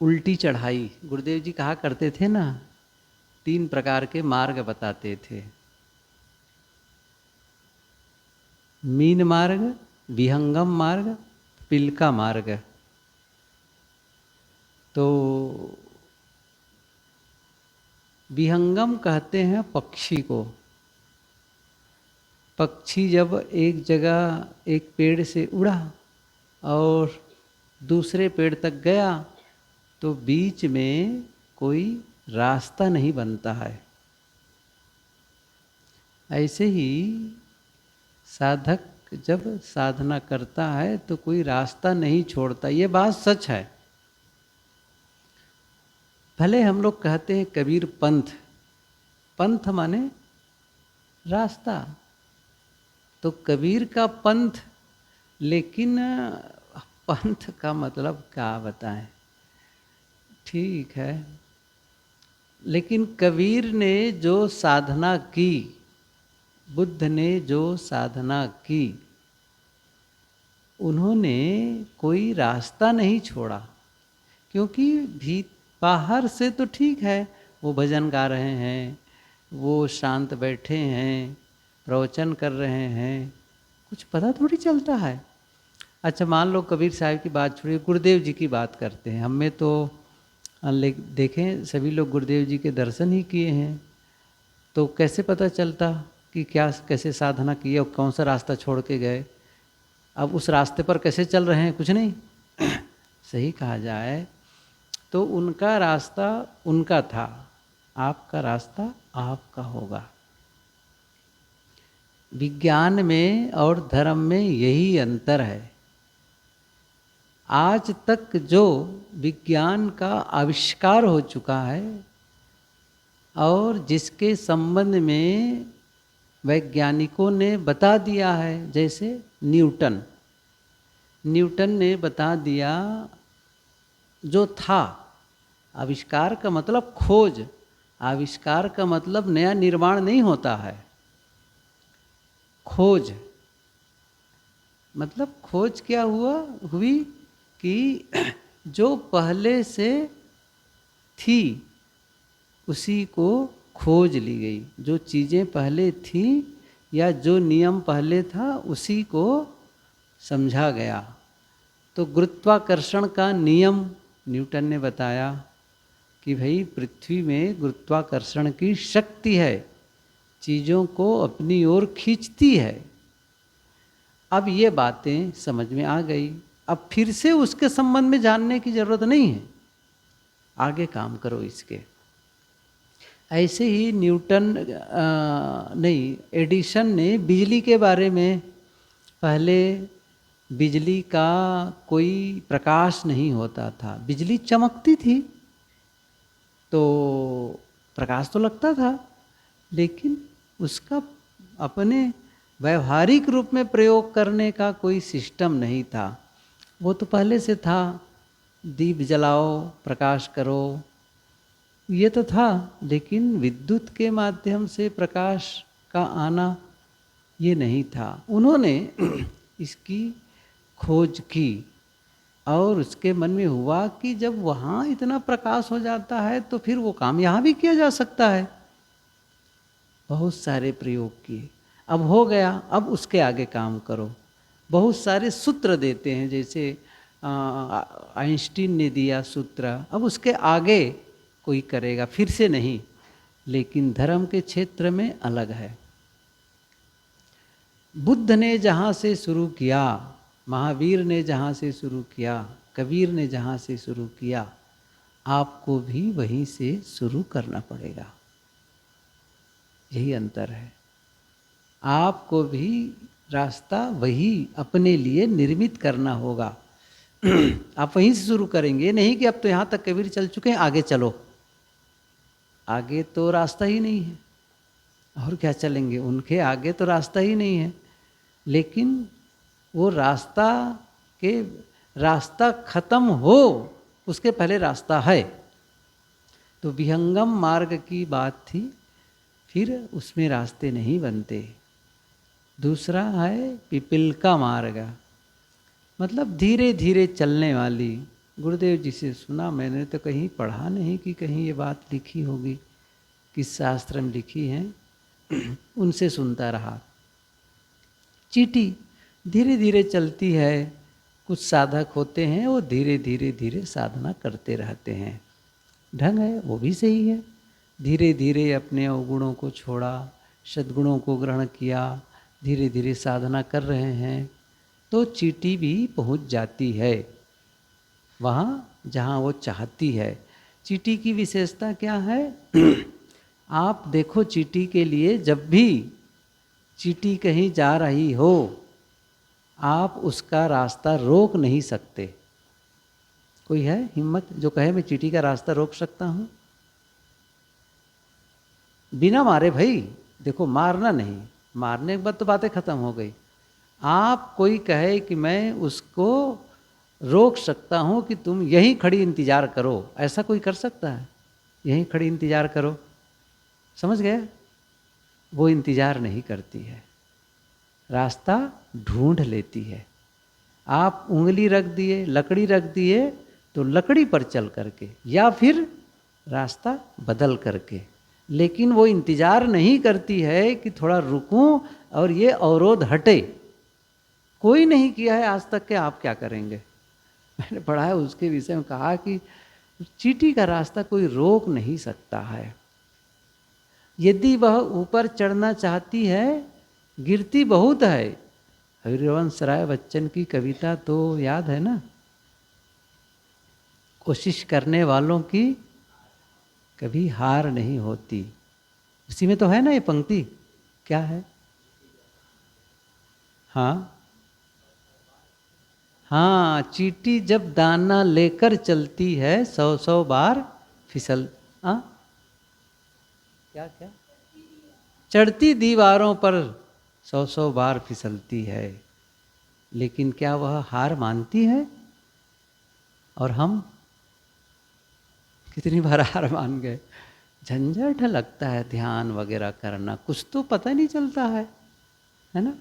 उल्टी चढ़ाई। गुरुदेव जी कहा करते थे ना, 3 प्रकार के मार्ग बताते थे, मीन मार्ग, विहंगम मार्ग, पिलका मार्ग। तो विहंगम कहते हैं पक्षी को। पक्षी जब एक जगह एक पेड़ से उड़ा और दूसरे पेड़ तक गया तो बीच में कोई रास्ता नहीं बनता है। ऐसे ही साधक जब साधना करता है तो कोई रास्ता नहीं छोड़ता, ये बात सच है। भले हम लोग कहते हैं कबीर पंथ, पंथ माने रास्ता, तो कबीर का पंथ, लेकिन पंथ का मतलब क्या बताएं। ठीक है, लेकिन कबीर ने जो साधना की, बुद्ध ने जो साधना की, उन्होंने कोई रास्ता नहीं छोड़ा। क्योंकि भी बाहर से तो ठीक है, वो भजन गा रहे हैं, वो शांत बैठे हैं, प्रवचन कर रहे हैं, कुछ पता थोड़ी चलता है। अच्छा मान लो कबीर साहब की बात छोड़िए, गुरुदेव जी की बात करते हैं। हमें तो देखें सभी लोग गुरुदेव जी के दर्शन ही किए हैं, तो कैसे पता चलता कि क्या कैसे साधना की और कौन सा रास्ता छोड़ के गए, अब उस रास्ते पर कैसे चल रहे हैं, कुछ नहीं। सही कहा जाए तो उनका रास्ता उनका था, आपका रास्ता आपका होगा। विज्ञान में और धर्म में यही अंतर है। आज तक जो विज्ञान का आविष्कार हो चुका है और जिसके संबंध में वैज्ञानिकों ने बता दिया है, जैसे न्यूटन ने बता दिया, जो था, आविष्कार का मतलब खोज, आविष्कार का मतलब नया निर्माण नहीं होता है। खोज मतलब खोज क्या हुई कि जो पहले से थी उसी को खोज ली गई। जो चीज़ें पहले थी या जो नियम पहले था उसी को समझा गया। तो गुरुत्वाकर्षण का नियम न्यूटन ने बताया कि भाई पृथ्वी में गुरुत्वाकर्षण की शक्ति है, चीज़ों को अपनी ओर खींचती है। अब ये बातें समझ में आ गई, अब फिर से उसके संबंध में जानने की जरूरत नहीं है, आगे काम करो इसके। ऐसे ही एडिसन ने बिजली के बारे में, पहले बिजली का कोई प्रकाश नहीं होता था, बिजली चमकती थी तो प्रकाश तो लगता था, लेकिन उसका अपने व्यवहारिक रूप में प्रयोग करने का कोई सिस्टम नहीं था। वो तो पहले से था, दीप जलाओ प्रकाश करो, ये तो था, लेकिन विद्युत के माध्यम से प्रकाश का आना ये नहीं था। उन्होंने इसकी खोज की और उसके मन में हुआ कि जब वहाँ इतना प्रकाश हो जाता है तो फिर वो काम यहाँ भी किया जा सकता है। बहुत सारे प्रयोग किए, अब हो गया, अब उसके आगे काम करो। बहुत सारे सूत्र देते हैं, जैसे आइंस्टीन ने दिया सूत्र, अब उसके आगे कोई करेगा, फिर से नहीं। लेकिन धर्म के क्षेत्र में अलग है। बुद्ध ने जहाँ से शुरू किया, महावीर ने जहाँ से शुरू किया, कबीर ने जहाँ से शुरू किया, आपको भी वहीं से शुरू करना पड़ेगा। यही अंतर है। आपको भी रास्ता वही अपने लिए निर्मित करना होगा। आप वहीं से शुरू करेंगे, नहीं कि अब तो यहाँ तक कबीर चल चुके हैं आगे चलो। आगे तो रास्ता ही नहीं है, और क्या चलेंगे, उनके आगे तो रास्ता ही नहीं है। लेकिन वो रास्ता खत्म हो उसके पहले रास्ता है। तो विहंगम मार्ग की बात थी, फिर उसमें रास्ते नहीं बनते। दूसरा है पिपीलिका मार्ग, मतलब धीरे धीरे चलने वाली, गुरुदेव जी से सुना, मैंने तो कहीं पढ़ा नहीं कि कहीं ये बात लिखी होगी, किस शास्त्र में लिखी है। उनसे सुनता रहा। चींटी धीरे धीरे चलती है। कुछ साधक होते हैं वो धीरे धीरे धीरे साधना करते रहते हैं, ढंग है, वो भी सही है। धीरे धीरे अपने अवगुणों को छोड़ा, सद्गुणों को ग्रहण किया, धीरे धीरे साधना कर रहे हैं, तो चींटी भी पहुंच जाती है वहाँ जहाँ वो चाहती है। चींटी की विशेषता क्या है? आप देखो, चींटी के लिए जब भी चींटी कहीं जा रही हो, आप उसका रास्ता रोक नहीं सकते। कोई है हिम्मत जो कहे मैं चींटी का रास्ता रोक सकता हूँ? बिना मारे भाई, देखो मारना नहीं, मारने के बाद तो बातें खत्म हो गई। आप कोई कहे कि मैं उसको रोक सकता हूँ कि तुम यहीं खड़ी इंतजार करो, ऐसा कोई कर सकता है? यहीं खड़ी इंतजार करो, समझ गए? वो इंतजार नहीं करती है, रास्ता ढूंढ लेती है। आप उंगली रख दिए, लकड़ी रख दिए, तो लकड़ी पर चल करके या फिर रास्ता बदल करके, लेकिन वो इंतजार नहीं करती है कि थोड़ा रुकूं और ये अवरोध हटे। कोई नहीं किया है आज तक के, आप क्या करेंगे? मैंने पढ़ा है उसके विषय में, कहा कि चींटी का रास्ता कोई रोक नहीं सकता है। यदि वह ऊपर चढ़ना चाहती है, गिरती बहुत है। हरिवंश राय बच्चन की कविता तो याद है ना, कोशिश करने वालों की कभी हार नहीं होती। उसी में तो है ना ये पंक्ति, क्या है? हाँ हाँ, चींटी जब दाना लेकर चलती है 100-100 बार फिसल, हाँ क्या क्या, चढ़ती दीवारों पर 100-100 बार फिसलती है, लेकिन क्या वह हार मानती है? और हम कितनी बार हार मान गए। झंझट लगता है ध्यान वगैरह करना, कुछ तो पता नहीं चलता है ना?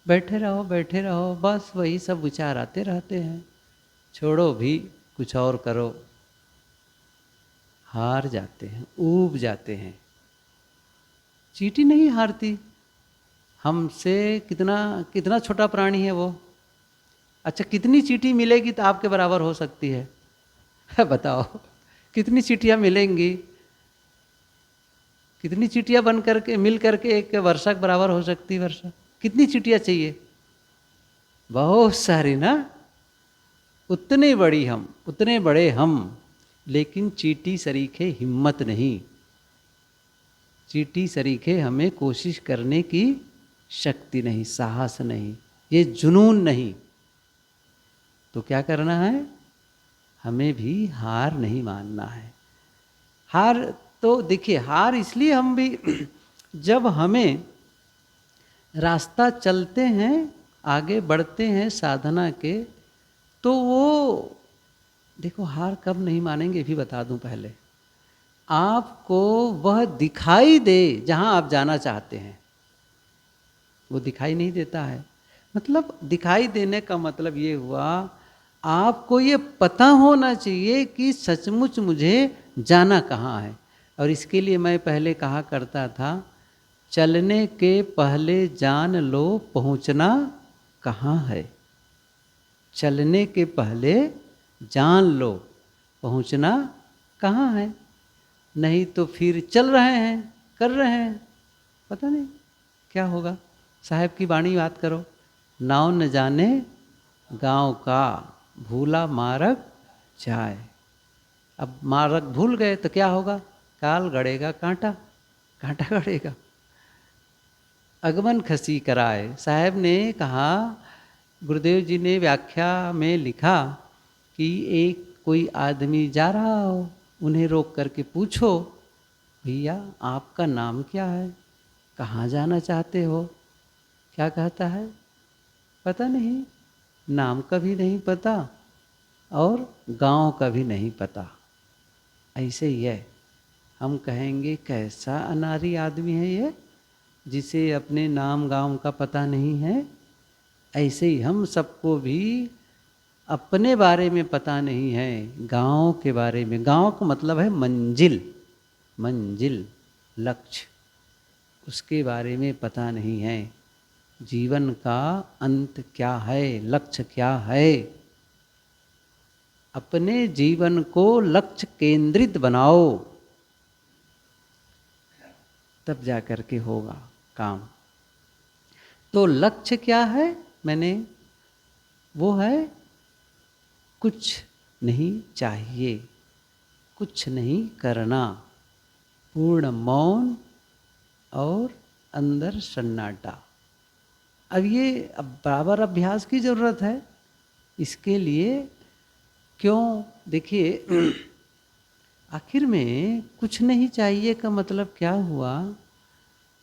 बैठे रहो बैठे रहो, बस वही सब विचार आते रहते हैं। छोड़ो भी, कुछ और करो। हार जाते हैं, ऊब जाते हैं। चींटी नहीं हारती। हमसे कितना कितना छोटा प्राणी है वो। अच्छा, कितनी चींटी मिलेगी तो आपके बराबर हो सकती है? बताओ, कितनी चींटियां मिलेंगी? कितनी चींटियां बन करके मिल करके एक वर्षा के बराबर हो सकती है? वर्षा कितनी चींटियां चाहिए? बहुत सारी ना। उतने बड़ी हम, उतने बड़े हम, लेकिन चींटी सरीखे हिम्मत नहीं। चींटी सरीखे हमें कोशिश करने की शक्ति नहीं, साहस नहीं, ये जुनून नहीं। तो क्या करना है? हमें भी हार नहीं मानना है। हार तो देखिए, हार इसलिए हम भी जब हमें रास्ता चलते हैं, आगे बढ़ते हैं साधना के, तो वो देखो, हार कब नहीं मानेंगे भी बता दूं पहले। आपको वह दिखाई दे जहां आप जाना चाहते हैं। वो दिखाई नहीं देता है, मतलब दिखाई देने का मतलब ये हुआ, आपको ये पता होना चाहिए कि सचमुच मुझे जाना कहाँ है। और इसके लिए मैं पहले कहा करता था, चलने के पहले जान लो पहुँचना कहाँ है। चलने के पहले जान लो पहुँचना कहाँ है। नहीं तो फिर चल रहे हैं, कर रहे हैं, पता नहीं क्या होगा। साहब की वाणी बात करो, नाव न जाने गांव का, भूला मार्ग जाए। अब मार्ग भूल गए तो क्या होगा? काल गड़ेगा कांटा, कांटा गड़ेगा। अगमन खसी कराए, साहब ने कहा, गुरुदेव जी ने व्याख्या में लिखा कि एक कोई आदमी जा रहा हो, उन्हें रोक करके पूछो, भैया आपका नाम क्या है, कहाँ जाना चाहते हो? क्या कहता है? पता नहीं, नाम का भी नहीं पता और गांव का भी नहीं पता। ऐसे ही है। हम कहेंगे कैसा अनारी आदमी है ये, जिसे अपने नाम गांव का पता नहीं है। ऐसे ही हम सबको भी अपने बारे में पता नहीं है, गांव के बारे में, गांव का मतलब है मंजिल, मंजिल लक्ष्य, उसके बारे में पता नहीं है। जीवन का अंत क्या है, लक्ष्य क्या है। अपने जीवन को लक्ष्य केंद्रित बनाओ, तब जा कर के होगा काम। तो लक्ष्य क्या है, मैंने वो है कुछ नहीं चाहिए, कुछ नहीं करना, पूर्ण मौन और अंदर सन्नाटा। अब ये बराबर अभ्यास की ज़रूरत है इसके लिए। क्यों, देखिए आखिर में कुछ नहीं चाहिए का मतलब क्या हुआ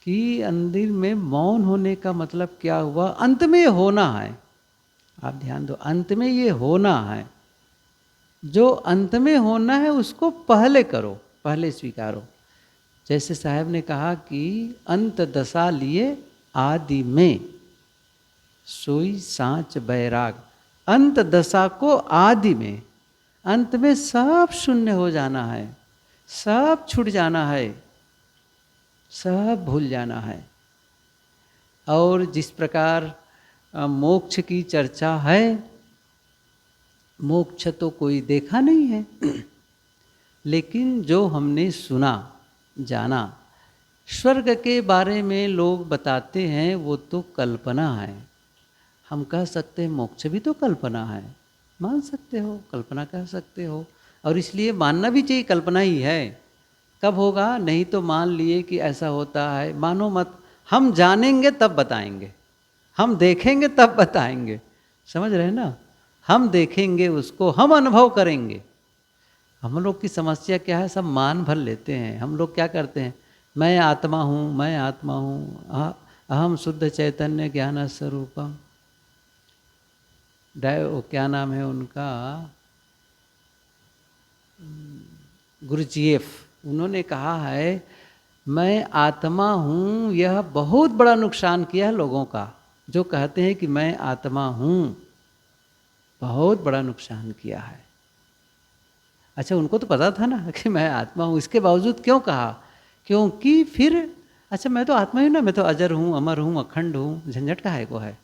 कि अंदर में मौन होने का मतलब क्या हुआ, अंत में ये होना है। आप ध्यान दो, अंत में ये होना है। जो अंत में होना है उसको पहले करो, पहले स्वीकारो। जैसे साहब ने कहा कि अंत दशा लिए आदि में सोई सांच बैराग। अंत दशा को आदि में, अंत में सब शून्य हो जाना है, सब छूट जाना है, सब भूल जाना है। और जिस प्रकार मोक्ष की चर्चा है, मोक्ष तो कोई देखा नहीं है लेकिन जो हमने सुना जाना, स्वर्ग के बारे में लोग बताते हैं वो तो कल्पना है। हम कह सकते हैं मोक्ष भी तो कल्पना है, मान सकते हो, कल्पना कह सकते हो, और इसलिए मानना भी चाहिए कल्पना ही है। कब होगा, नहीं तो मान लिए कि ऐसा होता है, मानो मत। हम जानेंगे तब बताएंगे, हम देखेंगे तब बताएंगे, समझ रहे हैं ना। हम देखेंगे उसको, हम अनुभव करेंगे। हम लोग की समस्या क्या है, सब मान भर लेते हैं। हम लोग क्या करते हैं, मैं आत्मा हूँ, मैं आत्मा हूँ, अहम शुद्ध चैतन्य ज्ञान स्वरूपम। क्या नाम है उनका, गुरुजीएफ, उन्होंने कहा है मैं आत्मा हूँ। यह बहुत बड़ा नुकसान किया है लोगों का, जो कहते हैं कि मैं आत्मा हूँ, बहुत बड़ा नुकसान किया है। अच्छा, उनको तो पता था ना कि मैं आत्मा हूँ, इसके बावजूद क्यों कहा, क्योंकि फिर अच्छा मैं तो आत्मा ही ना, मैं तो अजर हूँ, अमर हूँ, अखंड हूँ, झंझट का है को है,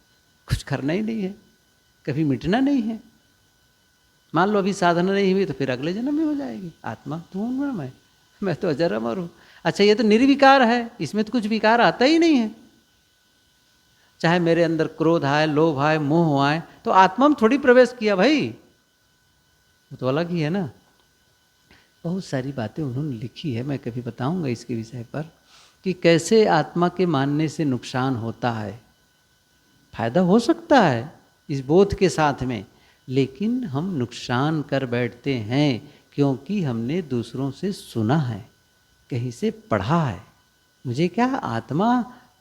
कुछ करना ही नहीं है, कभी मिटना नहीं है। मान लो अभी साधना नहीं हुई तो फिर अगले जन्म में हो जाएगी। आत्मा तो हूँ मैं तो अजर अमर हूँ। अच्छा, ये तो निर्विकार है, इसमें तो कुछ विकार आता ही नहीं है। चाहे मेरे अंदर क्रोध आए, लोभ आए, मोह आए, तो आत्मा में थोड़ी प्रवेश किया भाई, वो तो अलग ही है ना। बहुत सारी बातें उन्होंने लिखी है, मैं कभी बताऊंगा इसके विषय पर कि कैसे आत्मा के मानने से नुकसान होता है। फायदा हो सकता है इस बोध के साथ में, लेकिन हम नुकसान कर बैठते हैं क्योंकि हमने दूसरों से सुना है, कहीं से पढ़ा है। मुझे क्या, आत्मा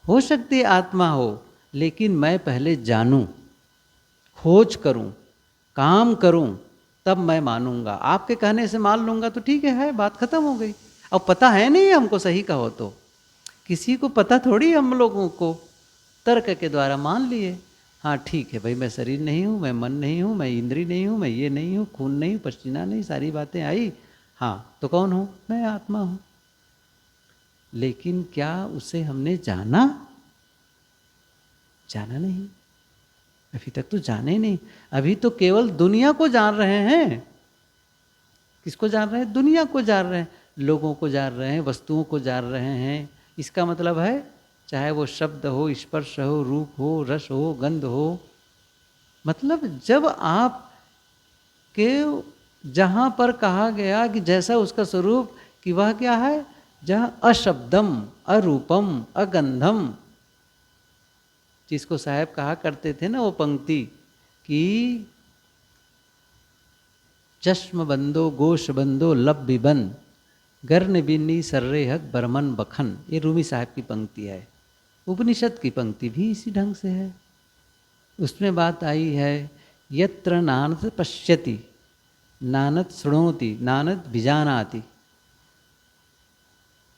हो सकती है, आत्मा हो, लेकिन मैं पहले जानूं, खोज करूं, काम करूं, तब मैं मानूंगा। आपके कहने से मान लूंगा तो ठीक है, बात खत्म हो गई। अब पता है नहीं हमको, सही कहो तो किसी को पता थोड़ी, हम लोगों को तर्क के द्वारा मान लिए। हाँ ठीक है भाई, मैं शरीर नहीं हूँ, मैं मन नहीं हूँ, मैं इंद्री नहीं हूँ, मैं ये नहीं हूँ, खून नहीं, पसीना नहीं, सारी बातें आई। हाँ तो कौन हूँ, मैं आत्मा हूँ। लेकिन क्या उसे हमने जाना, जाना नहीं, अभी तक तो जाने नहीं। अभी तो केवल दुनिया को जान रहे हैं। किसको जान रहे हैं, दुनिया को जान रहे हैं, लोगों को जान रहे हैं, वस्तुओं को जान रहे हैं। इसका मतलब है चाहे वो शब्द हो, स्पर्श हो, रूप हो, रस हो, गंध हो। मतलब जब आप के जहाँ पर कहा गया कि जैसा उसका स्वरूप, कि वह क्या है, जहाँ अशब्दम, अरूपम, अगंधम, जिसको साहब कहा करते थे ना वो पंक्ति कि चश्म बंदो गोश बंदो लब बिबन गर्न बिन्नी सर्रेहक बरमन बखन। ये रूमी साहब की पंक्ति है। उपनिषद की पंक्ति भी इसी ढंग से है। उसमें बात आई है, यत्र नानत पश्यति नानत शृणोति नानत विजानाति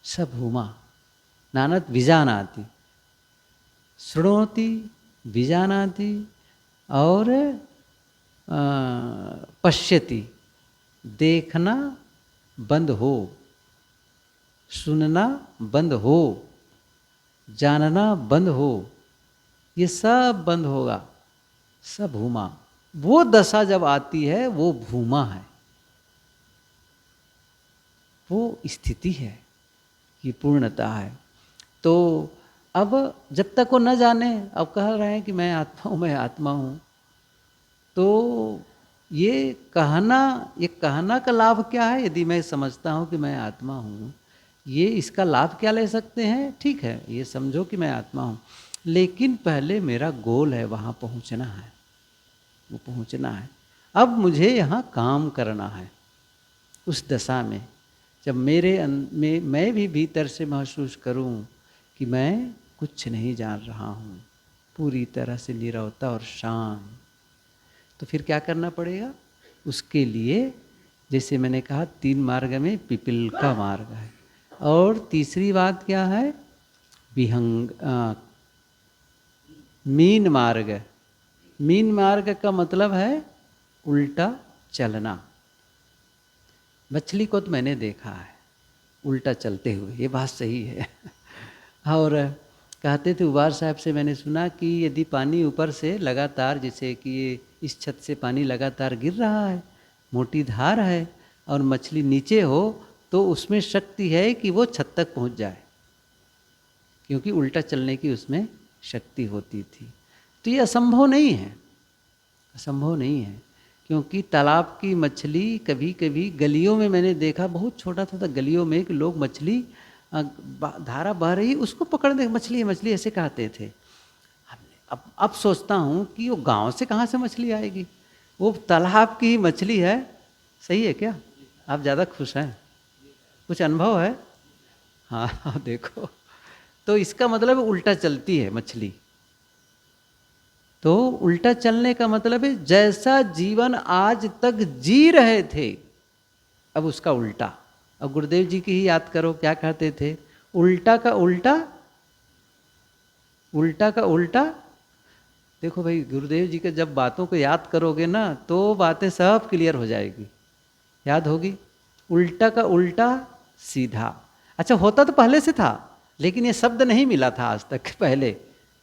स भूमा। नानत विजानाति, शृणोति, विजानाति और पश्यति, देखना बंद हो, सुनना बंद हो, जानना बंद हो, ये सब बंद होगा, सब भूमा। वो दशा जब आती है वो भूमा है, वो स्थिति है, ये पूर्णता है। तो अब जब तक वो न जाने, अब कह रहे हैं कि मैं आत्मा हूँ, मैं आत्मा हूँ, तो ये कहना का लाभ क्या है? यदि मैं समझता हूँ कि मैं आत्मा हूँ, ये इसका लाभ क्या ले सकते हैं? ठीक है, ये समझो कि मैं आत्मा हूँ, लेकिन पहले मेरा गोल है, वहाँ पहुँचना है, वो पहुँचना है। अब मुझे यहाँ काम करना है। उस दशा में जब मैं भी भीतर से महसूस करूं कि मैं कुछ नहीं जान रहा हूं, पूरी तरह से नीरवता और शांत, तो फिर क्या करना पड़ेगा? उसके लिए जैसे मैंने कहा 3 मार्ग में पिपल का मार्ग है, और तीसरी बात क्या है? मीन मार्ग। मीन मार्ग का मतलब है उल्टा चलना। मछली को तो मैंने देखा है उल्टा चलते हुए, ये बात सही है। और कहते थे उबार साहब से मैंने सुना कि यदि पानी ऊपर से लगातार, जैसे कि ये इस छत से पानी लगातार गिर रहा है, मोटी धार है, और मछली नीचे हो, तो उसमें शक्ति है कि वो छत तक पहुंच जाए, क्योंकि उल्टा चलने की उसमें शक्ति होती थी। तो ये असंभव नहीं है, असंभव नहीं है, क्योंकि तालाब की मछली कभी कभी गलियों में मैंने देखा, बहुत छोटा था गलियों में कि लोग मछली धारा बह रही उसको पकड़ दे, मछली मछली ऐसे कहते थे। अब सोचता हूँ कि वो गांव से कहाँ से मछली आएगी, वो तालाब की मछली है। सही है क्या? आप ज़्यादा खुश हैं? कुछ अनुभव है? हाँ देखो, तो इसका मतलब उल्टा चलती है मछली। तो उल्टा चलने का मतलब है जैसा जीवन आज तक जी रहे थे, अब उसका उल्टा। अब गुरुदेव जी की ही याद करो, क्या कहते थे? उल्टा का उल्टा, उल्टा का उल्टा। देखो भाई, गुरुदेव जी के जब बातों को याद करोगे ना, तो बातें सब क्लियर हो जाएगी, याद होगी। उल्टा का उल्टा सीधा। अच्छा, होता तो पहले से था, लेकिन ये शब्द नहीं मिला था आज तक। पहले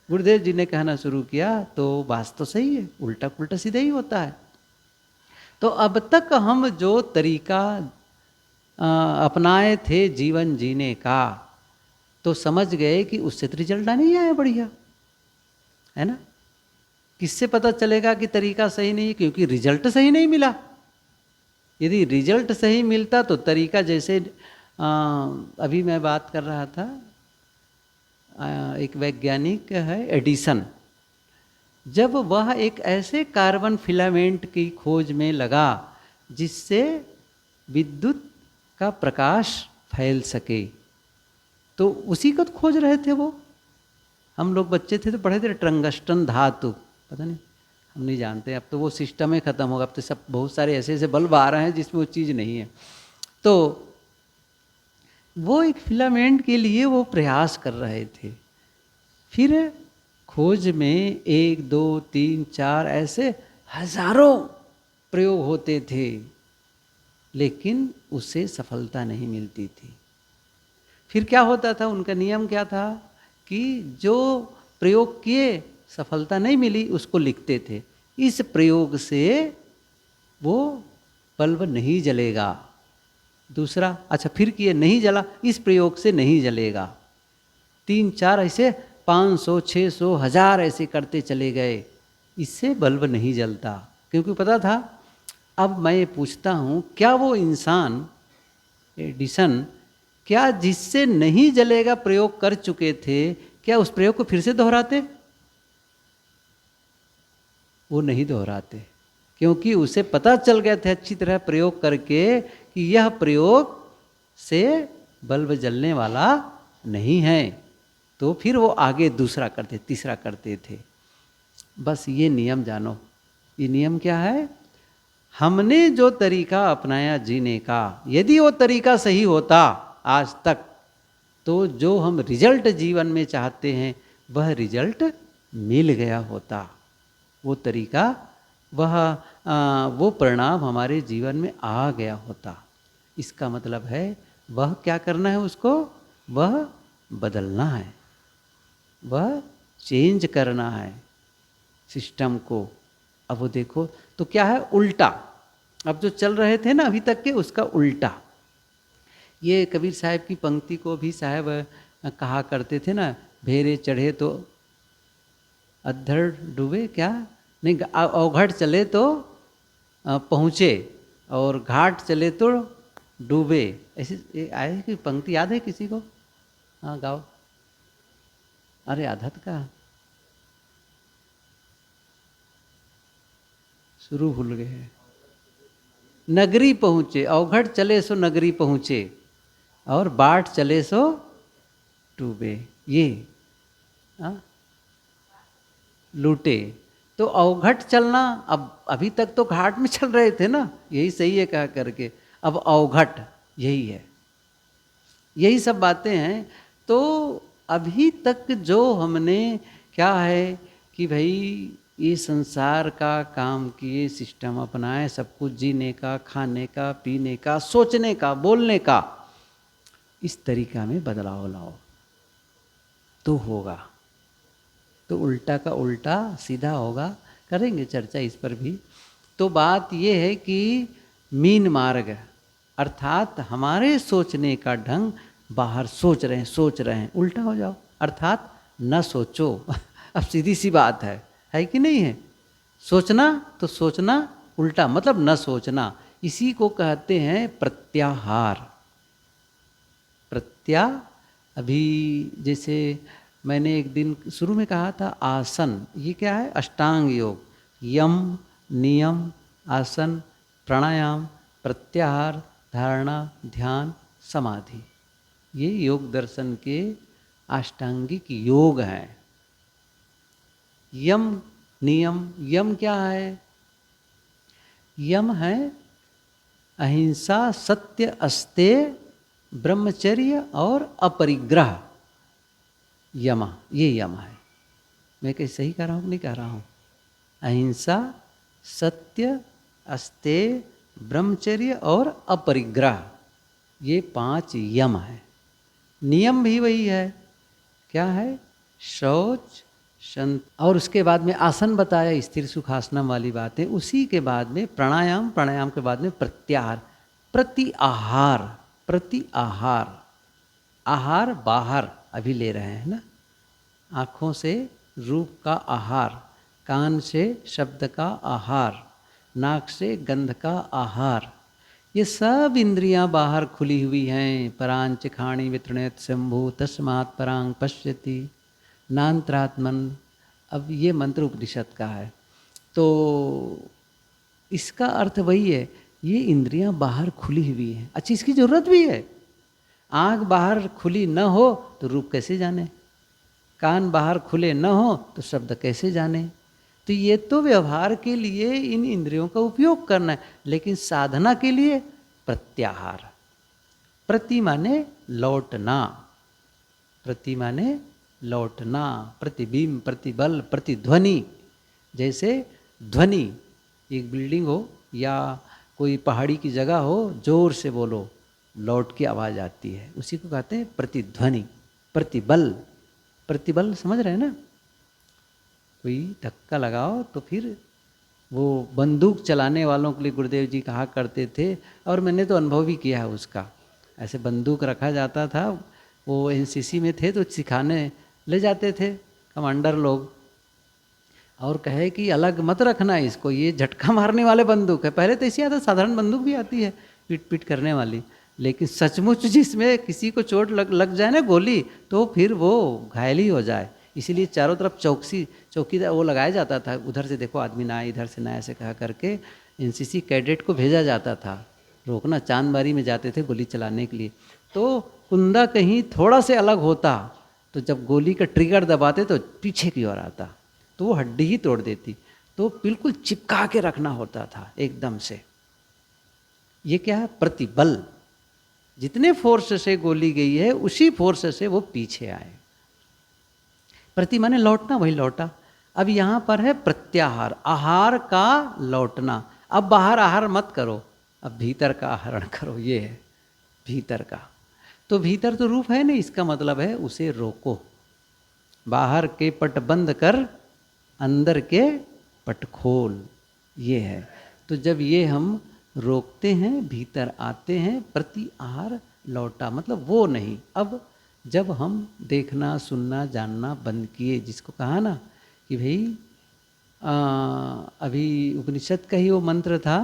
गुरुदेव जी ने कहना शुरू किया तो बात तो सही है, उल्टा उल्टा सीधा ही होता है। तो अब तक हम जो तरीका अपनाए थे जीवन जीने का, तो समझ गए कि उससे तो रिजल्ट नहीं आया बढ़िया, है ना? किससे पता चलेगा कि तरीका सही नहीं? क्योंकि रिजल्ट सही नहीं मिला। यदि रिजल्ट सही मिलता तो तरीका, जैसे अभी मैं बात कर रहा था, एक वैज्ञानिक है एडिसन, जब वह एक ऐसे कार्बन फिलामेंट की खोज में लगा जिससे विद्युत का प्रकाश फैल सके, तो उसी को तो खोज रहे थे वो। हम लोग बच्चे थे तो पढ़े थे टंगस्टन धातु, पता नहीं, हम नहीं जानते, अब तो वो सिस्टम ही खत्म होगा। अब तो सब बहुत सारे ऐसे ऐसे बल्ब आ रहे हैं जिसमें वो चीज़ नहीं है। तो वो एक फिलामेंट के लिए वो प्रयास कर रहे थे। फिर खोज में 1 2 3 4 ऐसे हजारों प्रयोग होते थे, लेकिन उससे सफलता नहीं मिलती थी। फिर क्या होता था? उनका नियम क्या था कि जो प्रयोग किए सफलता नहीं मिली उसको लिखते थे, इस प्रयोग से वो बल्ब नहीं जलेगा। दूसरा, अच्छा फिर किए, नहीं जला, इस प्रयोग से नहीं जलेगा। 3 4 ऐसे 500 600 1000 ऐसे करते चले गए, इससे बल्ब नहीं जलता, क्योंकि पता था। अब मैं पूछता हूँ, क्या वो इंसान एडिसन, क्या जिससे नहीं जलेगा प्रयोग कर चुके थे, क्या उस प्रयोग को फिर से दोहराते? वो नहीं दोहराते, क्योंकि उसे पता चल गया था अच्छी तरह प्रयोग करके कि यह प्रयोग से बल्ब जलने वाला नहीं है। तो फिर वो आगे दूसरा करते, तीसरा करते थे। बस ये नियम जानो। ये नियम क्या है? हमने जो तरीका अपनाया जीने का, यदि वो तरीका सही होता आज तक, तो जो हम रिजल्ट जीवन में चाहते हैं वह रिजल्ट मिल गया होता। वो तरीका वो परिणाम हमारे जीवन में आ गया होता। इसका मतलब है वह क्या करना है उसको, वह बदलना है, वह चेंज करना है सिस्टम को। अब वो देखो तो क्या है, उल्टा। अब जो चल रहे थे ना अभी तक के, उसका उल्टा। ये कबीर साहब की पंक्ति को भी साहब कहा करते थे ना, भेरे चढ़े तो अद्धड़ डूबे, क्या नहीं, अवघड़ चले तो पहुँचे और घाट चले तो डूबे। ऐसी आए कि पंक्ति याद है किसी को? हाँ गाओ। अरे आधत का शुरू भूल गए हैं। नगरी पहुँचे, अवघड़ चले सो नगरी पहुँचे और बाट चले सो डूबे। ये लूटे। तो अवघट चलना, अब अभी तक तो घाट में चल रहे थे ना, यही सही है कहा करके, अब अवघट यही है, यही सब बातें हैं। तो अभी तक जो हमने क्या है कि भाई ये संसार का काम किए, सिस्टम अपनाए, सब कुछ जीने का, खाने का, पीने का, सोचने का, बोलने का, इस तरीका में बदलाव लाओ तो होगा। तो उल्टा का उल्टा सीधा होगा, करेंगे चर्चा इस पर भी। तो बात ये है कि मीन मार्ग अर्थात हमारे सोचने का ढंग, बाहर सोच रहे हैं, उल्टा हो जाओ, अर्थात न सोचो। अब सीधी सी बात है कि नहीं है? सोचना तो सोचना उल्टा, मतलब न सोचना। इसी को कहते हैं प्रत्याहार। अभी जैसे मैंने एक दिन शुरू में कहा था आसन, ये क्या है? अष्टांग योग, यम, नियम, आसन, प्राणायाम, प्रत्याहार, धारणा, ध्यान, समाधि, ये योग दर्शन के अष्टांगिक योग हैं। यम नियम, यम क्या है? यम है अहिंसा, सत्य, अस्तेय, ब्रह्मचर्य और अपरिग्रह। यम, ये यम है। मैं कहीं सही कह रहा हूँ कि नहीं कह रहा हूँ? अहिंसा, सत्य, अस्तेय, ब्रह्मचर्य और अपरिग्रह, ये 5 यम है। नियम भी वही है, क्या है? शौच, और उसके बाद में आसन बताया, स्थिर सुखासनम वाली बातें। उसी के बाद में प्राणायाम, प्राणायाम के बाद में प्रत्याहार, प्रति आहार, आहार बाहर अभी ले रहे हैं ना, आँखों से रूप का आहार, कान से शब्द का आहार, नाक से गंध का आहार, ये सब इंद्रियां बाहर खुली हुई हैं। परांच खाणी वितृणयत शंभु तस्मात् परांग पश्यति नान्तरात्मन। अब ये मंत्र उपनिषद का है। तो इसका अर्थ वही है, ये इंद्रियां बाहर खुली हुई हैं। अच्छी, इसकी जरूरत भी है। आँख बाहर खुली न हो तो रूप कैसे जाने, कान बाहर खुले न हो तो शब्द कैसे जाने। तो ये तो व्यवहार के लिए इन इंद्रियों का उपयोग करना है, लेकिन साधना के लिए प्रत्याहार। प्रति माने लौटना, प्रति माने लौटना, प्रतिबिंब, प्रतिबल, प्रतिध्वनि। जैसे ध्वनि, एक बिल्डिंग हो या कोई पहाड़ी की जगह हो, जोर से बोलो, लौट की आवाज़ आती है, उसी को कहते हैं प्रतिध्वनि। प्रतिबल, प्रतिबल समझ रहे हैं ना? कोई धक्का लगाओ तो फिर वो बंदूक चलाने वालों के लिए गुरुदेव जी कहा करते थे, और मैंने तो अनुभव भी किया है उसका। ऐसे बंदूक रखा जाता था, वो एनसीसी में थे तो सिखाने ले जाते थे कमांडर लोग, और कहे कि अलग मत रखना इसको, ये झटका मारने वाले बंदूक है। पहले तो ऐसी आता, साधारण बंदूक भी आती है पीट पीट करने वाली, लेकिन सचमुच जिसमें किसी को चोट लग जाए ना गोली, तो फिर वो घायल ही हो जाए। इसीलिए चारों तरफ चौकी वो लगाया जाता था, उधर से देखो आदमी ना आए, इधर से ना, ऐसे कहा करके एनसीसी कैडेट को भेजा जाता था रोकना। चांदबारी में जाते थे गोली चलाने के लिए, तो कुंदा कहीं थोड़ा से अलग होता तो जब गोली का ट्रिगर दबाते तो पीछे की ओर आता, तो वो हड्डी ही तोड़ देती। तो बिल्कुल चिपका के रखना होता था एकदम से। ये क्या है? प्रतिबल। जितने फोर्स से गोली गई है उसी फोर्स से वो पीछे आए। प्रति माने लौटना, वही लौटा। अब यहाँ पर है प्रत्याहार, आहार का लौटना। अब बाहर आहार मत करो, अब भीतर का आहरण करो, ये है भीतर का। तो भीतर तो रूप है नहीं, इसका मतलब है उसे रोको। बाहर के पट बंद कर, अंदर के पट खोल, ये है। तो जब ये हम रोकते हैं, भीतर आते हैं, प्रति आहार लौटा, मतलब वो नहीं। अब जब हम देखना सुनना जानना बंद किए, जिसको कहा ना कि भाई अभी उपनिषद का ही वो मंत्र था,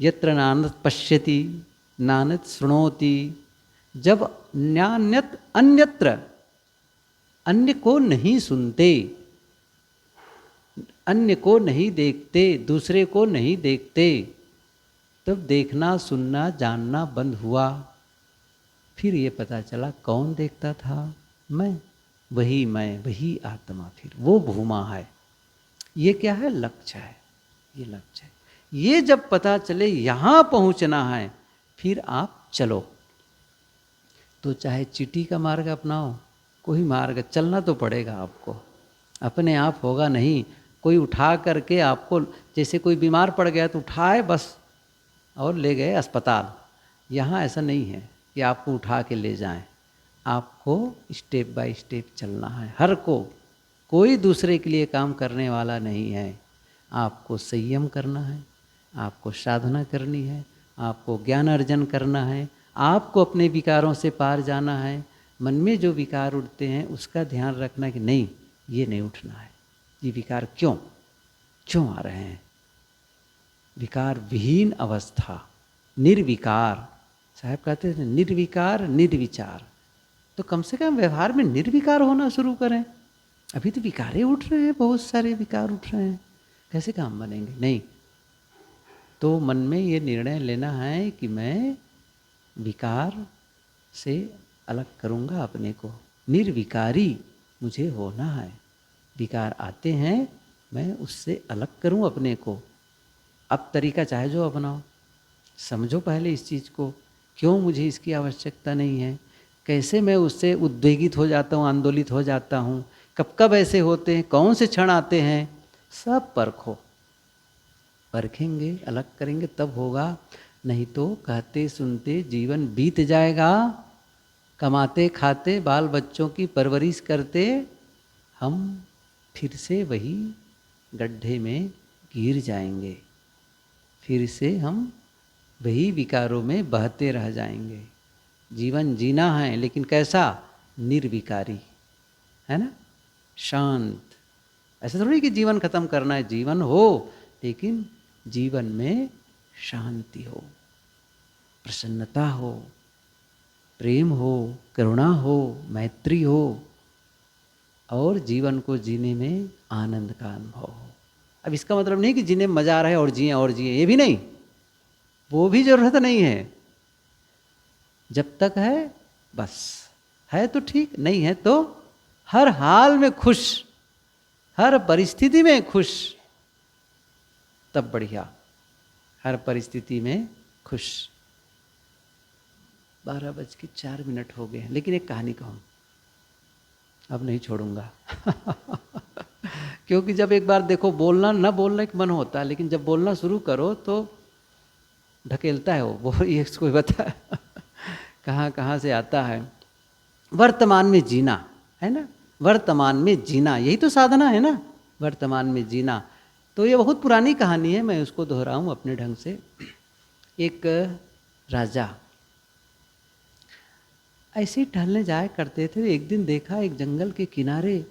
यत्र नानत पश्यति नानत शृणोति। जब नान्यत अन्यत्र, अन्य को नहीं सुनते, अन्य को नहीं देखते, दूसरे को नहीं देखते, तब देखना सुनना जानना बंद हुआ। फिर ये पता चला कौन देखता था, मैं, वही आत्मा, फिर वो भूमा है। ये क्या है, लक्ष्य है, ये लक्ष्य है। ये जब पता चले यहाँ पहुँचना है, फिर आप चलो। तो चाहे चींटी का मार्ग अपनाओ, कोई मार्ग, चलना तो पड़ेगा आपको, अपने आप होगा नहीं। कोई उठा करके आपको, जैसे कोई बीमार पड़ गया तो उठाए बस और ले गए अस्पताल। यहाँ ऐसा नहीं है कि आपको उठा के ले जाएं, आपको स्टेप बाय स्टेप चलना है। हर को, कोई दूसरे के लिए काम करने वाला नहीं है। आपको संयम करना है, आपको साधना करनी है, आपको ज्ञान अर्जन करना है, आपको अपने विकारों से पार जाना है। मन में जो विकार उठते हैं उसका ध्यान रखना कि नहीं, ये नहीं उठना है। ये विकार क्यों आ रहे हैं? विकार विहीन अवस्था, निर्विकार। साहब कहते थे निर्विकार निर्विचार। तो कम से कम व्यवहार में निर्विकार होना शुरू करें। अभी तो विकारें उठ रहे हैं, बहुत सारे विकार उठ रहे हैं, कैसे काम बनेंगे? नहीं। तो मन में ये निर्णय लेना है कि मैं विकार से अलग करूँगा अपने को, निर्विकारी मुझे होना है। विकार आते हैं, मैं उससे अलग करूँ अपने को। अब तरीका चाहे जो अपनाओ, समझो पहले इस चीज़ को, क्यों मुझे इसकी आवश्यकता नहीं है, कैसे मैं उससे उद्वेगित हो जाता हूँ, आंदोलित हो जाता हूँ, कब कब ऐसे होते हैं, कौन से क्षण आते हैं, सब परखो। परखेंगे, अलग करेंगे तब होगा, नहीं तो कहते सुनते जीवन बीत जाएगा। कमाते खाते बाल बच्चों की परवरिश करते हम फिर से वही गड्ढे में गिर जाएंगे, फिर से हम वही विकारों में बहते रह जाएंगे। जीवन जीना है, लेकिन कैसा? निर्विकारी, है ना, शांत। ऐसा थोड़ी कि जीवन खत्म करना है, जीवन हो लेकिन जीवन में शांति हो, प्रसन्नता हो, प्रेम हो, करुणा हो, मैत्री हो, और जीवन को जीने में आनंद का अनुभव हो। अब इसका मतलब नहीं कि जीने में मजा आ रहा है और जिए, ये भी नहीं, वो भी जरूरत नहीं है। जब तक है बस, है तो ठीक, नहीं है तो हर हाल में खुश, हर परिस्थिति में खुश, तब बढ़िया। हर परिस्थिति में खुश। 12:04 हो गए हैं, लेकिन एक कहानी कहूँ, अब नहीं छोड़ूंगा क्योंकि जब एक बार देखो, बोलना न बोलने का मन होता है, लेकिन जब बोलना शुरू करो तो ढकेलता है वो ये कोई बता कहाँ कहाँ से आता है। वर्तमान में जीना, है ना, वर्तमान में जीना, यही तो साधना है ना, वर्तमान में जीना। तो ये बहुत पुरानी कहानी है, मैं उसको दोहराऊं अपने ढंग से। एक राजा ऐसे ही टहलने जाया करते थे। एक दिन देखा एक जंगल के किनारे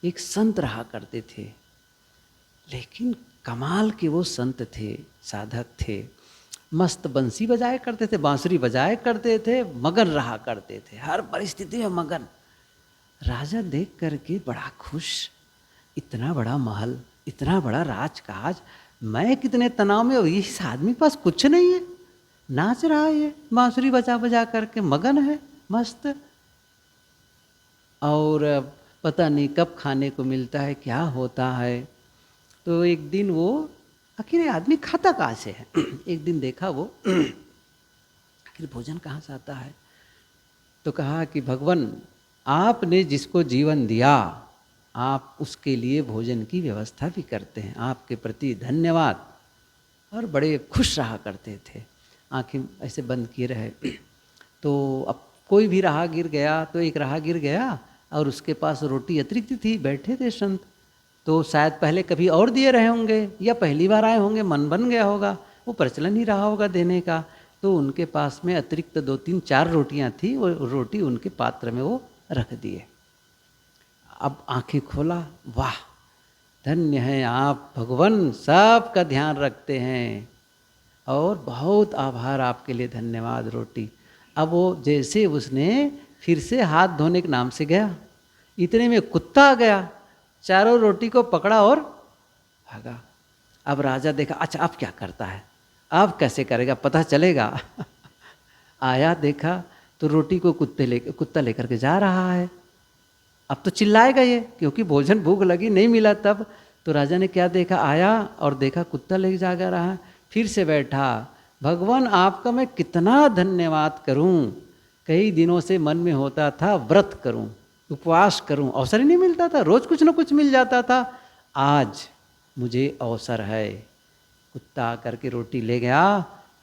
एक संत रहा करते थे, लेकिन कमाल के वो संत थे, साधक थे, मस्त बंसी बजाया करते थे, बांसुरी बजाया करते थे, मगन रहा करते थे, हर परिस्थिति में मगन। राजा देख करके बड़ा खुश, इतना बड़ा महल, इतना बड़ा राजकाज, मैं कितने तनाव में, और इस आदमी के पास कुछ नहीं है, नाच रहा है, ये बांसुरी बजा बजा करके मगन है, मस्त, और पता नहीं कब खाने को मिलता है, क्या होता है। तो एक दिन वो, आखिर आदमी खाता कहाँ से है एक दिन देखा वो आखिर भोजन कहाँ से आता है। तो कहा कि भगवान, आपने जिसको जीवन दिया आप उसके लिए भोजन की व्यवस्था भी करते हैं, आपके प्रति धन्यवाद। और बड़े खुश रहा करते थे, आंखें ऐसे बंद किए रहे। तो अब कोई भी राहगीर गया तो एक राहगीर गया और उसके पास रोटी अतिरिक्त थी, बैठे थे संत, तो शायद पहले कभी और दिए रहे होंगे या पहली बार आए होंगे, मन बन गया होगा, वो प्रचलन ही रहा होगा देने का। तो उनके पास में अतिरिक्त 2 3 4 रोटियां थी, वो रोटी उनके पात्र में वो रख दिए। अब आंखें खोला, वाह धन्य हैं आप भगवान, सबका ध्यान रखते हैं और बहुत आभार आपके लिए, धन्यवाद रोटी। अब वो जैसे उसने फिर से हाथ धोने के नाम से गया, इतने में कुत्ता आ गया, चारों रोटी को पकड़ा और भागा। अब राजा देखा, अच्छा अब क्या करता है, अब कैसे करेगा, पता चलेगा। आया देखा तो रोटी को कुत्ता लेकर के जा रहा है। अब तो चिल्लाएगा ये, क्योंकि भोजन भूख लगी, नहीं मिला तब। तो राजा ने क्या देखा, आया और देखा कुत्ता ले जा रहा है, फिर से बैठा, भगवान आपका मैं कितना धन्यवाद करूं, कई दिनों से मन में होता था व्रत करूं, उपवास करूं, अवसर ही नहीं मिलता था, रोज कुछ ना कुछ मिल जाता था, आज मुझे अवसर है। कुत्ता आकर के रोटी ले गया,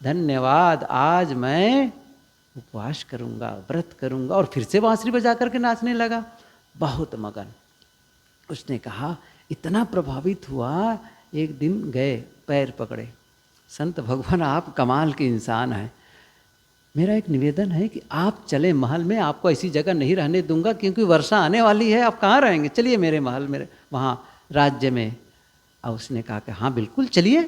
धन्यवाद, आज मैं उपवास करूंगा, व्रत करूंगा। और फिर से बांसुरी बजा करके नाचने लगा, बहुत मगन। उसने कहा, इतना प्रभावित हुआ, एक दिन गए, पैर पकड़े, संत भगवान आप कमाल के इंसान हैं, मेरा एक निवेदन है कि आप चले महल में, आपको ऐसी जगह नहीं रहने दूंगा क्योंकि वर्षा आने वाली है, आप कहाँ रहेंगे, चलिए मेरे महल में, वहाँ राज्य में। और उसने कहा कि हाँ बिल्कुल चलिए।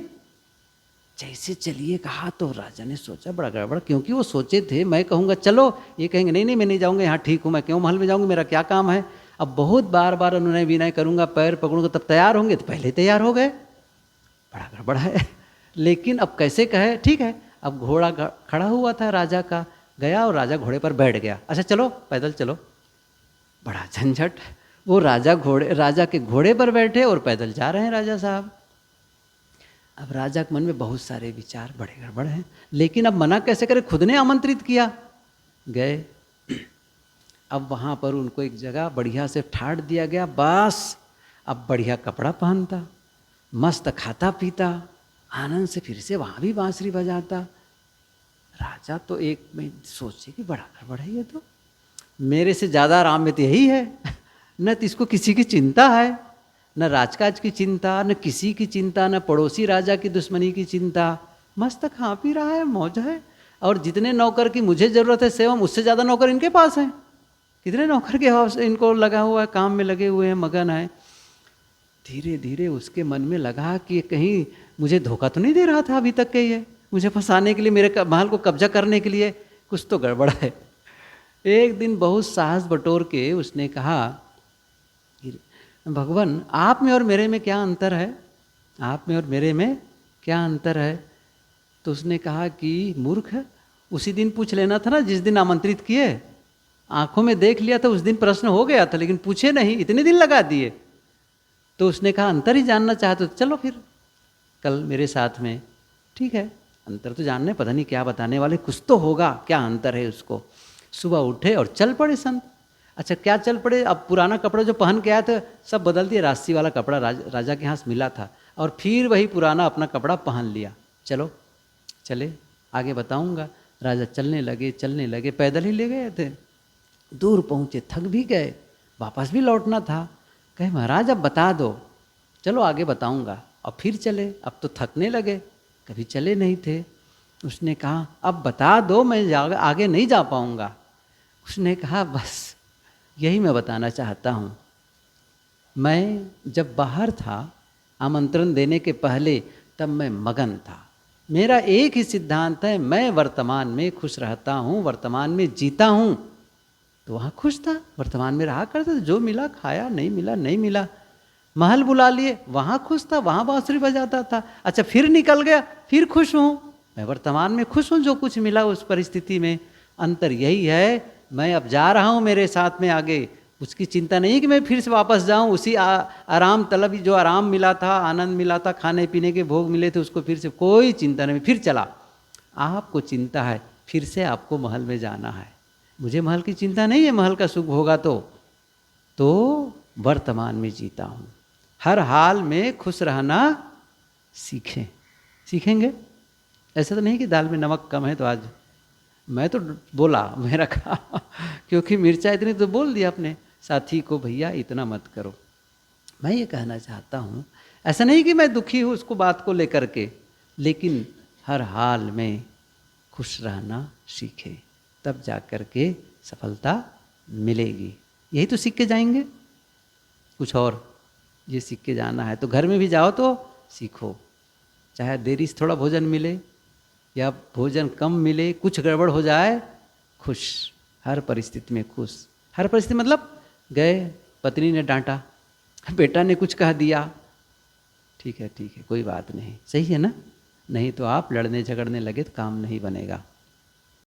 जैसे चलिए कहा तो राजा ने सोचा बड़ा गड़बड़, क्योंकि वो सोचे थे मैं कहूँगा चलो, ये कहेंगे नहीं नहीं मैं नहीं जाऊँगा, यहाँ ठीक हूँ, मैं क्यों महल में जाऊँगा, मेरा क्या काम है। अब बहुत बार बार अनुनय विनय करूँगा, पैर पकड़ूंगा, तब तैयार होंगे, तो पहले तैयार हो गए, बड़ा गड़बड़ है। लेकिन अब कैसे कहे, ठीक है। अब घोड़ा खड़ा हुआ था राजा का, गया और राजा घोड़े पर बैठ गया, अच्छा चलो पैदल चलो, बड़ा झंझट। वो राजा के घोड़े पर बैठे और पैदल जा रहे हैं राजा साहब। अब राजा के मन में बहुत सारे विचार, बड़े गड़बड़ हैं, लेकिन अब मना कैसे करे, खुद ने आमंत्रित किया, गए। अब वहाँ पर उनको एक जगह बढ़िया से ठाट दिया गया, बस अब बढ़िया कपड़ा पहनता, मस्त खाता पीता, आनंद से फिर से वहाँ भी बांसुरी बजाता। राजा तो एक में सोचे कि बड़ा गड़बड़ है ये, तो मेरे से ज़्यादा आराम में तो यही है, न तो इसको किसी की चिंता है, न राजकाज की चिंता, न किसी की चिंता, न पड़ोसी राजा की दुश्मनी की चिंता, मस्त खा पी रहा है, मौज है। और जितने नौकर की मुझे ज़रूरत है सेवा, मुझसे ज़्यादा नौकर इनके पास हैं, कितने नौकर के अभाव से इनको लगा हुआ है, काम में लगे हुए हैं, मगन है। धीरे धीरे उसके मन में लगा कि कहीं मुझे धोखा तो नहीं दे रहा था अभी तक के, ये मुझे फंसाने के लिए, मेरे महल को कब्जा करने के लिए, कुछ तो गड़बड़ है। एक दिन बहुत साहस बटोर के उसने कहा, भगवान आप में और मेरे में क्या अंतर है, आप में और मेरे में क्या अंतर है। तो उसने कहा कि मूर्ख, उसी दिन पूछ लेना था ना जिस दिन आमंत्रित किए, आंखों में देख लिया था, उस दिन प्रश्न हो गया था, लेकिन पूछे नहीं, इतने दिन लगा दिए। तो उसने कहा अंतर ही जानना चाहते तो चलो फिर कल मेरे साथ में, ठीक है, अंतर तो जानने, पता नहीं क्या बताने वाले, कुछ तो होगा, क्या अंतर है उसको। सुबह उठे और चल पड़े संत। अच्छा क्या चल पड़े, अब पुराना कपड़ा जो पहन के आया था सब बदल दिया, राशि वाला कपड़ा राजा के यहाँ से मिला था, और फिर वही पुराना अपना कपड़ा पहन लिया। चलो चले, आगे बताऊंगा। राजा चलने लगे, पैदल ही ले गए थे, दूर पहुँचे, थक भी गए, वापस भी लौटना था। कहे महाराज अब बता दो, चलो आगे बताऊंगा। अब फिर चले, अब तो थकने लगे, कभी चले नहीं थे। उसने कहा अब बता दो, मैं आगे नहीं जा पाऊंगा। उसने कहा बस यही मैं बताना चाहता हूँ, मैं जब बाहर था आमंत्रण देने के पहले, तब मैं मगन था, मेरा एक ही सिद्धांत है, मैं वर्तमान में खुश रहता हूँ, वर्तमान में जीता हूँ। तो वहाँ खुश था, वर्तमान में रहा करता था, जो मिला खाया, नहीं मिला नहीं मिला। महल बुला लिए, वहाँ खुश था, वहाँ बांसुरी बजाता था। अच्छा फिर निकल गया, फिर खुश हूँ, मैं वर्तमान में खुश हूँ, जो कुछ मिला उस परिस्थिति में। अंतर यही है, मैं अब जा रहा हूँ मेरे साथ में आगे, उसकी चिंता नहीं कि मैं फिर से वापस जाऊँ उसी आराम तलब, जो आराम मिला था, आनंद मिला था, खाने पीने के भोग मिले थे, उसको फिर से कोई चिंता नहीं, फिर चला। आपको चिंता है फिर से आपको महल में जाना है, मुझे महल की चिंता नहीं है, महल का सुख होगा तो वर्तमान में जीता हूँ। हर हाल में खुश रहना सीखें। सीखेंगे? ऐसा तो नहीं कि दाल में नमक कम है तो आज मैं तो बोला, मेरा कहा क्योंकि मिर्चा इतनी तो बोल दिया अपने साथी को, भैया इतना मत करो। मैं ये कहना चाहता हूँ, ऐसा नहीं कि मैं दुखी हूँ उसको बात को लेकर के, लेकिन हर हाल में खुश रहना सीखे, तब जा कर के सफलता मिलेगी। यही तो सीख के जाएंगे, कुछ और ये सीख के जाना है। तो घर में भी जाओ तो सीखो, चाहे देरी से थोड़ा भोजन मिले या भोजन कम मिले, कुछ गड़बड़ हो जाए, खुश, हर परिस्थिति में खुश। हर परिस्थिति मतलब गए, पत्नी ने डांटा, बेटा ने कुछ कह दिया, ठीक है कोई बात नहीं, सही है ना, नहीं तो आप लड़ने झगड़ने लगे तो काम नहीं बनेगा।